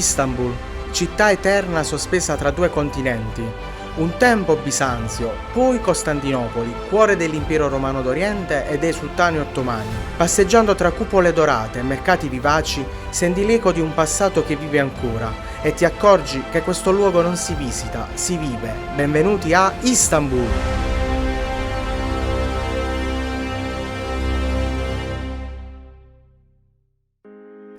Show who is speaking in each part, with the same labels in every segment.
Speaker 1: Istanbul, città eterna sospesa tra due continenti. Un tempo Bisanzio, poi Costantinopoli, cuore dell'impero romano d'Oriente e dei sultani ottomani. Passeggiando tra cupole dorate e mercati vivaci, senti l'eco di un passato che vive ancora e ti accorgi che questo luogo non si visita, si vive. Benvenuti a Istanbul!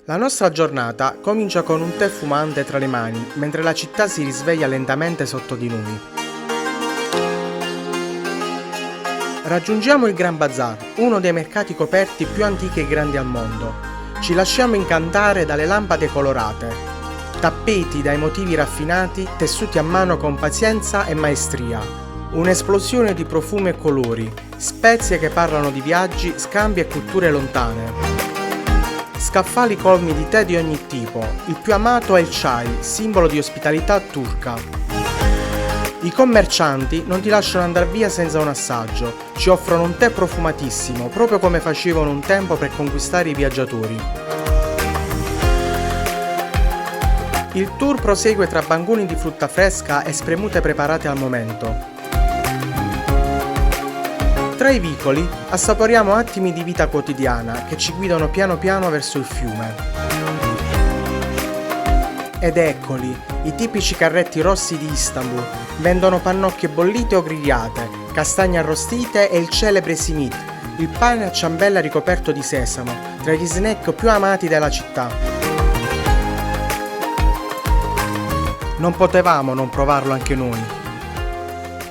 Speaker 1: La nostra giornata comincia con un tè fumante tra le mani, mentre la città si risveglia lentamente sotto di noi. Raggiungiamo il Gran Bazar, uno dei mercati coperti più antichi e grandi al mondo. Ci lasciamo incantare dalle lampade colorate, tappeti dai motivi raffinati, tessuti a mano con pazienza e maestria. Un'esplosione di profumi e colori, spezie che parlano di viaggi, scambi e culture lontane. Scaffali colmi di tè di ogni tipo, il più amato è il chai, simbolo di ospitalità turca. I commercianti non ti lasciano andare via senza un assaggio, ci offrono un tè profumatissimo, proprio come facevano un tempo per conquistare i viaggiatori. Il tour prosegue tra banconi di frutta fresca e spremute preparate al momento. Tra i vicoli assaporiamo attimi di vita quotidiana che ci guidano piano piano verso il fiume. Ed eccoli, i tipici carretti rossi di Istanbul, vendono pannocchie bollite o grigliate, castagne arrostite e il celebre simit, il pane a ciambella ricoperto di sesamo, tra gli snack più amati della città. Non potevamo non provarlo anche noi.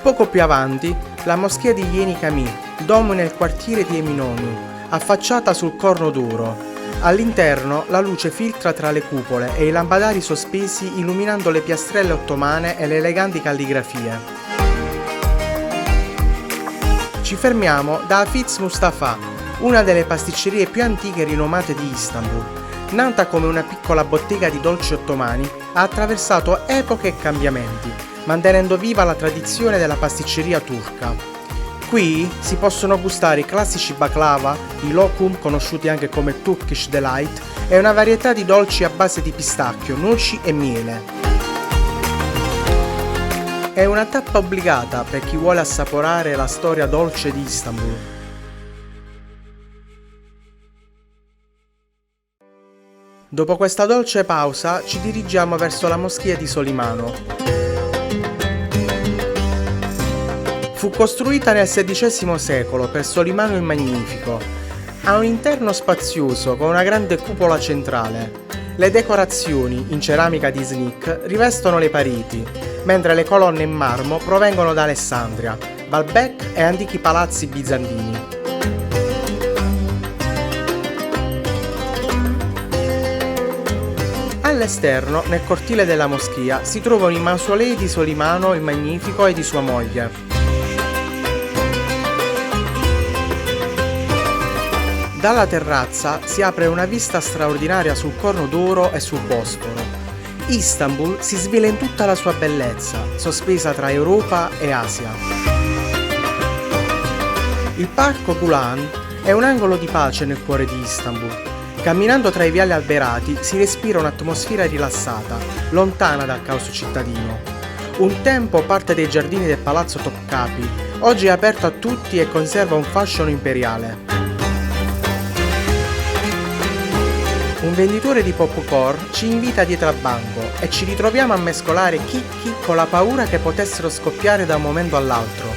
Speaker 1: Poco più avanti, la moschea di Yeni Cami domina il quartiere di Eminonu, affacciata sul Corno d'Oro. All'interno la luce filtra tra le cupole e i lampadari sospesi illuminando le piastrelle ottomane e le eleganti calligrafie. Ci fermiamo da Hafiz Mustafa, una delle pasticcerie più antiche e rinomate di Istanbul. Nata come una piccola bottega di dolci ottomani, ha attraversato epoche e cambiamenti, mantenendo viva la tradizione della pasticceria turca. Qui si possono gustare i classici baklava, i lokum, conosciuti anche come Turkish Delight, e una varietà di dolci a base di pistacchio, noci e miele. È una tappa obbligata per chi vuole assaporare la storia dolce di Istanbul. Dopo questa dolce pausa ci dirigiamo verso la moschea di Solimano. Fu costruita nel XVI secolo per Solimano il Magnifico. Ha un interno spazioso con una grande cupola centrale. Le decorazioni in ceramica di Iznik rivestono le pareti, mentre le colonne in marmo provengono da Alessandria, Baalbek e antichi palazzi bizantini. All'esterno, nel cortile della moschea, si trovano i mausolei di Solimano il Magnifico e di sua moglie. Dalla terrazza si apre una vista straordinaria sul Corno d'Oro e sul Bosforo. Istanbul si svela in tutta la sua bellezza, sospesa tra Europa e Asia. Il Parco Gulan è un angolo di pace nel cuore di Istanbul. Camminando tra i viali alberati si respira un'atmosfera rilassata, lontana dal caos cittadino. Un tempo parte dei giardini del Palazzo Topkapi, oggi è aperto a tutti e conserva un fascino imperiale. Un venditore di popcorn ci invita dietro al banco e ci ritroviamo a mescolare chicchi con la paura che potessero scoppiare da un momento all'altro.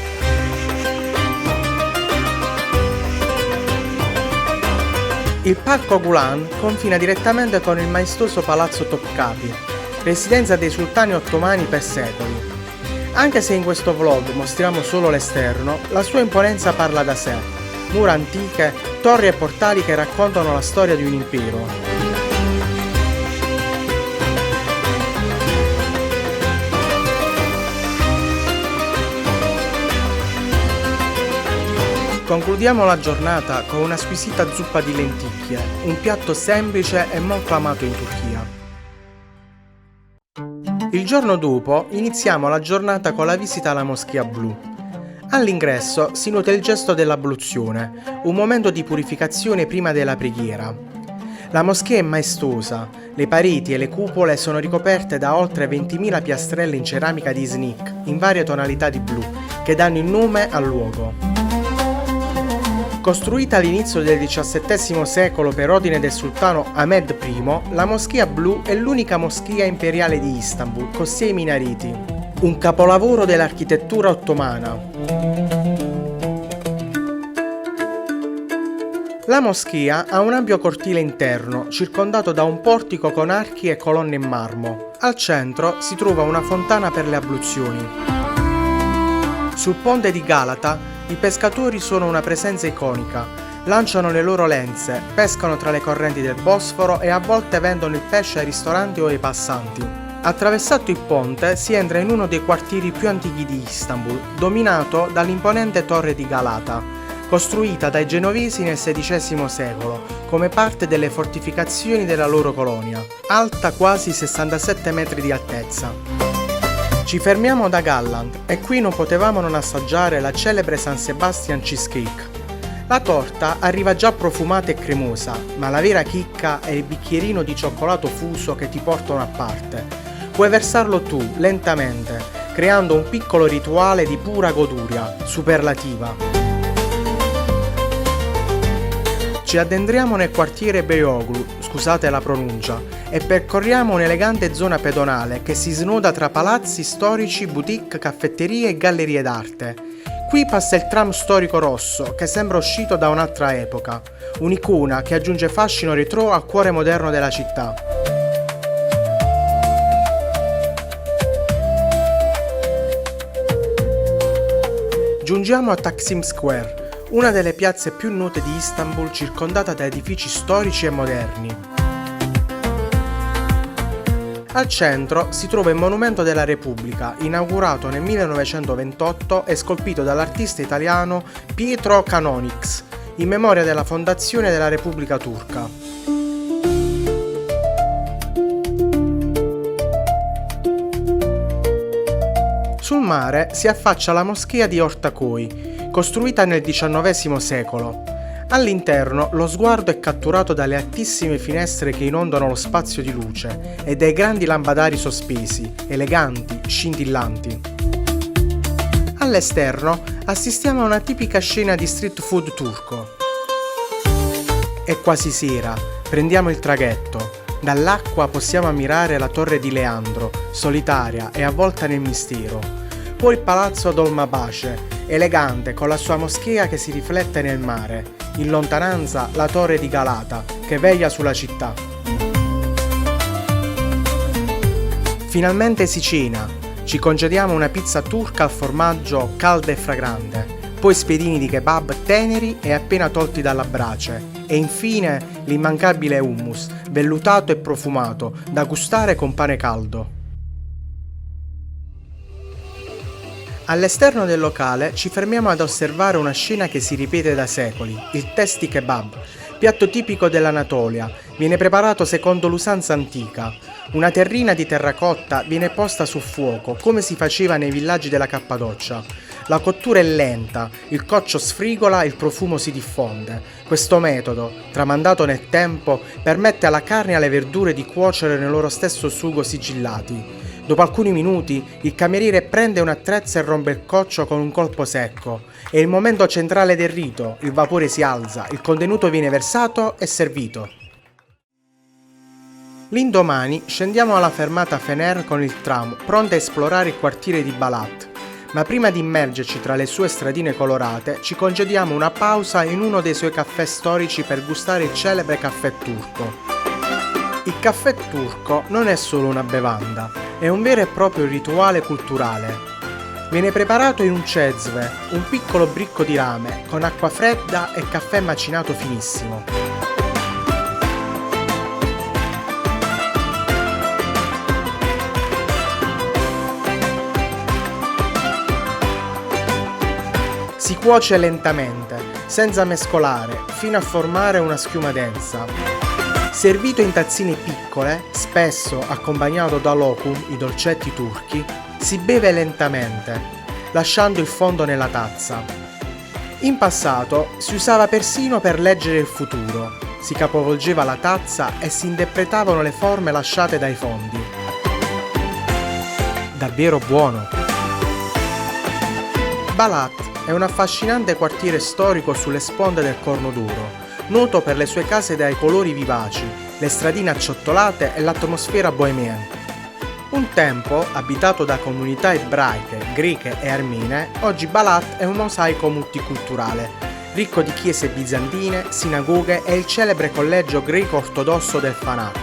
Speaker 1: Il Parco Gulan confina direttamente con il maestoso Palazzo Topkapi, residenza dei sultani ottomani per secoli. Anche se in questo vlog mostriamo solo l'esterno, la sua imponenza parla da sé. Mura antiche, torri e portali che raccontano la storia di un impero. Concludiamo la giornata con una squisita zuppa di lenticchie, un piatto semplice e molto amato in Turchia. Il giorno dopo iniziamo la giornata con la visita alla Moschea Blu. All'ingresso si nota il gesto dell'abluzione, un momento di purificazione prima della preghiera. La moschea è maestosa, le pareti e le cupole sono ricoperte da oltre 20.000 piastrelle in ceramica di Iznik, in varie tonalità di blu, che danno il nome al luogo. Costruita all'inizio del XVII secolo per ordine del sultano Ahmed I, la moschea blu è l'unica moschea imperiale di Istanbul, con 6 minareti, un capolavoro dell'architettura ottomana. La moschea ha un ampio cortile interno, circondato da un portico con archi e colonne in marmo. Al centro si trova una fontana per le abluzioni. Sul ponte di Galata i pescatori sono una presenza iconica. Lanciano le loro lenze, pescano tra le correnti del Bosforo e a volte vendono il pesce ai ristoranti o ai passanti. Attraversato il ponte si entra in uno dei quartieri più antichi di Istanbul, dominato dall'imponente torre di Galata, costruita dai genovesi nel XVI secolo come parte delle fortificazioni della loro colonia, alta quasi 67 metri di altezza. Ci fermiamo da Galland e qui non potevamo non assaggiare la celebre San Sebastian Cheesecake. La torta arriva già profumata e cremosa, ma la vera chicca è il bicchierino di cioccolato fuso che ti portano a parte. Puoi versarlo tu, lentamente, creando un piccolo rituale di pura goduria, superlativa. Ci addentriamo nel quartiere Beyoğlu, scusate la pronuncia, e percorriamo un'elegante zona pedonale che si snoda tra palazzi storici, boutique, caffetterie e gallerie d'arte. Qui passa il tram storico rosso, che sembra uscito da un'altra epoca, un'icona che aggiunge fascino retro al cuore moderno della città. Giungiamo a Taksim Square, una delle piazze più note di Istanbul, circondata da edifici storici e moderni. Al centro si trova il Monumento della Repubblica, inaugurato nel 1928 e scolpito dall'artista italiano Pietro Canonics, in memoria della fondazione della Repubblica Turca. Sul mare si affaccia la moschea di Ortaköy, costruita nel XIX secolo. All'interno lo sguardo è catturato dalle altissime finestre che inondano lo spazio di luce e dai grandi lampadari sospesi, eleganti, scintillanti. All'esterno assistiamo a una tipica scena di street food turco. È quasi sera, prendiamo il traghetto. Dall'acqua possiamo ammirare la torre di Leandro, solitaria e avvolta nel mistero. Poi il palazzo Dolmabahce, elegante con la sua moschea che si riflette nel mare. In lontananza la torre di Galata, che veglia sulla città. Finalmente si cena. Ci concediamo una pizza turca al formaggio calda e fragrante, poi spiedini di kebab teneri e appena tolti dalla brace, e infine l'immancabile hummus, vellutato e profumato, da gustare con pane caldo. All'esterno del locale ci fermiamo ad osservare una scena che si ripete da secoli, il testi kebab, piatto tipico dell'Anatolia, viene preparato secondo l'usanza antica. Una terrina di terracotta viene posta sul fuoco, come si faceva nei villaggi della Cappadocia. La cottura è lenta, il coccio sfrigola e il profumo si diffonde. Questo metodo, tramandato nel tempo, permette alla carne e alle verdure di cuocere nel loro stesso sugo sigillati. Dopo alcuni minuti, il cameriere prende un attrezzo e rompe il coccio con un colpo secco. È il momento centrale del rito, il vapore si alza, il contenuto viene versato e servito. L'indomani scendiamo alla fermata Fener con il tram, pronti a esplorare il quartiere di Balat. Ma prima di immergerci tra le sue stradine colorate, ci concediamo una pausa in uno dei suoi caffè storici per gustare il celebre caffè turco. Il caffè turco non è solo una bevanda, è un vero e proprio rituale culturale. Viene preparato in un cezve, un piccolo bricco di rame, con acqua fredda e caffè macinato finissimo. Si cuoce lentamente, senza mescolare, fino a formare una schiuma densa. Servito in tazzine piccole, spesso accompagnato da lokum, i dolcetti turchi, si beve lentamente, lasciando il fondo nella tazza. In passato si usava persino per leggere il futuro. si capovolgeva la tazza e si interpretavano le forme lasciate dai fondi. Davvero buono! Balat è un affascinante quartiere storico sulle sponde del Corno Duro, noto per le sue case dai colori vivaci, le stradine acciottolate e l'atmosfera bohemienne. Un tempo abitato da comunità ebraiche, greche e armene, oggi Balat è un mosaico multiculturale, ricco di chiese bizantine, sinagoghe e il celebre collegio greco-ortodosso del Fanat.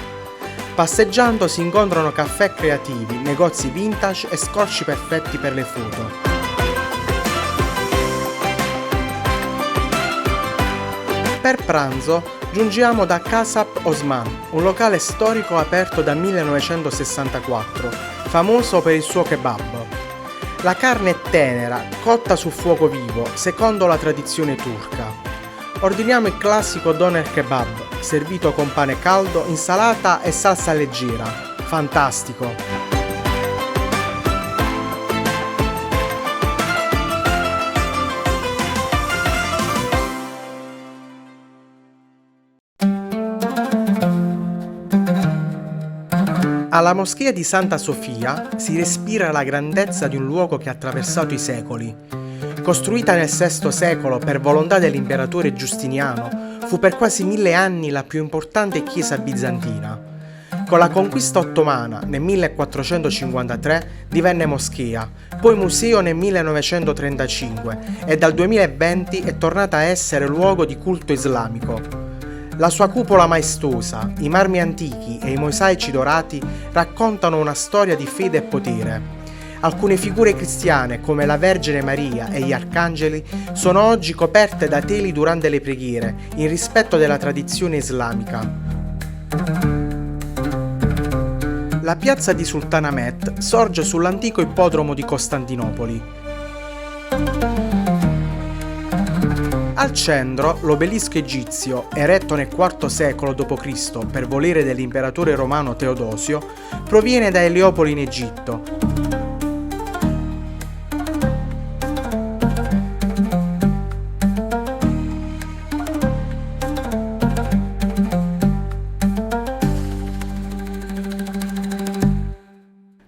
Speaker 1: Passeggiando si incontrano caffè creativi, negozi vintage e scorci perfetti per le foto. Per pranzo giungiamo da Kasap Osman, un locale storico aperto dal 1964, famoso per il suo kebab. La carne è tenera, cotta su fuoco vivo, secondo la tradizione turca. Ordiniamo il classico doner kebab, servito con pane caldo, insalata e salsa leggera. Fantastico! Alla moschea di Santa Sofia si respira la grandezza di un luogo che ha attraversato i secoli. Costruita nel VI secolo per volontà dell'imperatore Giustiniano, fu per quasi 1000 anni la più importante chiesa bizantina. Con la conquista ottomana nel 1453 divenne moschea, poi museo nel 1935 e dal 2020 è tornata a essere luogo di culto islamico. La sua cupola maestosa, i marmi antichi e i mosaici dorati raccontano una storia di fede e potere. Alcune figure cristiane, come la Vergine Maria e gli arcangeli, sono oggi coperte da teli durante le preghiere, in rispetto della tradizione islamica. La piazza di Sultanahmet sorge sull'antico ippodromo di Costantinopoli. Al centro, l'obelisco egizio, eretto nel IV secolo d.C. per volere dell'imperatore romano Teodosio, proviene da Eliopoli in Egitto.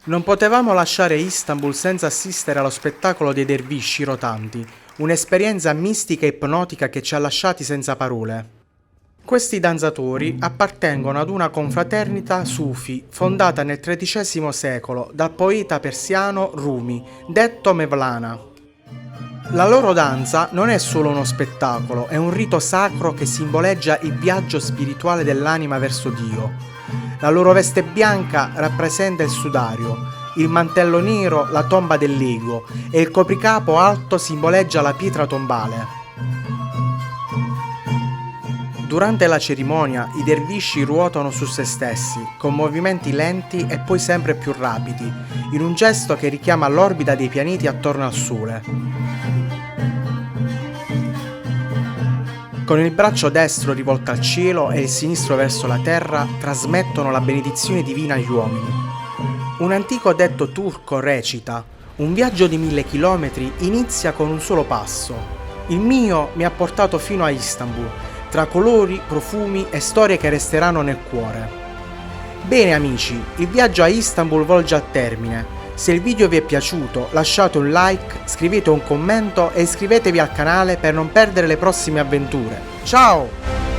Speaker 1: Non potevamo lasciare Istanbul senza assistere allo spettacolo dei dervisci rotanti, un'esperienza mistica e ipnotica che ci ha lasciati senza parole. Questi danzatori appartengono ad una confraternita sufi fondata nel XIII secolo dal poeta persiano Rumi, detto Mevlana. La loro danza non è solo uno spettacolo, è un rito sacro che simboleggia il viaggio spirituale dell'anima verso Dio. La loro veste bianca rappresenta il sudario, il mantello nero la tomba dell'ego e il copricapo alto simboleggia la pietra tombale. Durante la cerimonia i dervisci ruotano su se stessi, con movimenti lenti e poi sempre più rapidi, in un gesto che richiama l'orbita dei pianeti attorno al Sole. Con il braccio destro rivolto al cielo e il sinistro verso la terra trasmettono la benedizione divina agli uomini. Un antico detto turco recita: un viaggio di 1000 chilometri inizia con un solo passo. Il mio mi ha portato fino a Istanbul, tra colori, profumi e storie che resteranno nel cuore. Bene amici, il viaggio a Istanbul volge a termine. Se il video vi è piaciuto lasciate un like, scrivete un commento e iscrivetevi al canale per non perdere le prossime avventure. Ciao!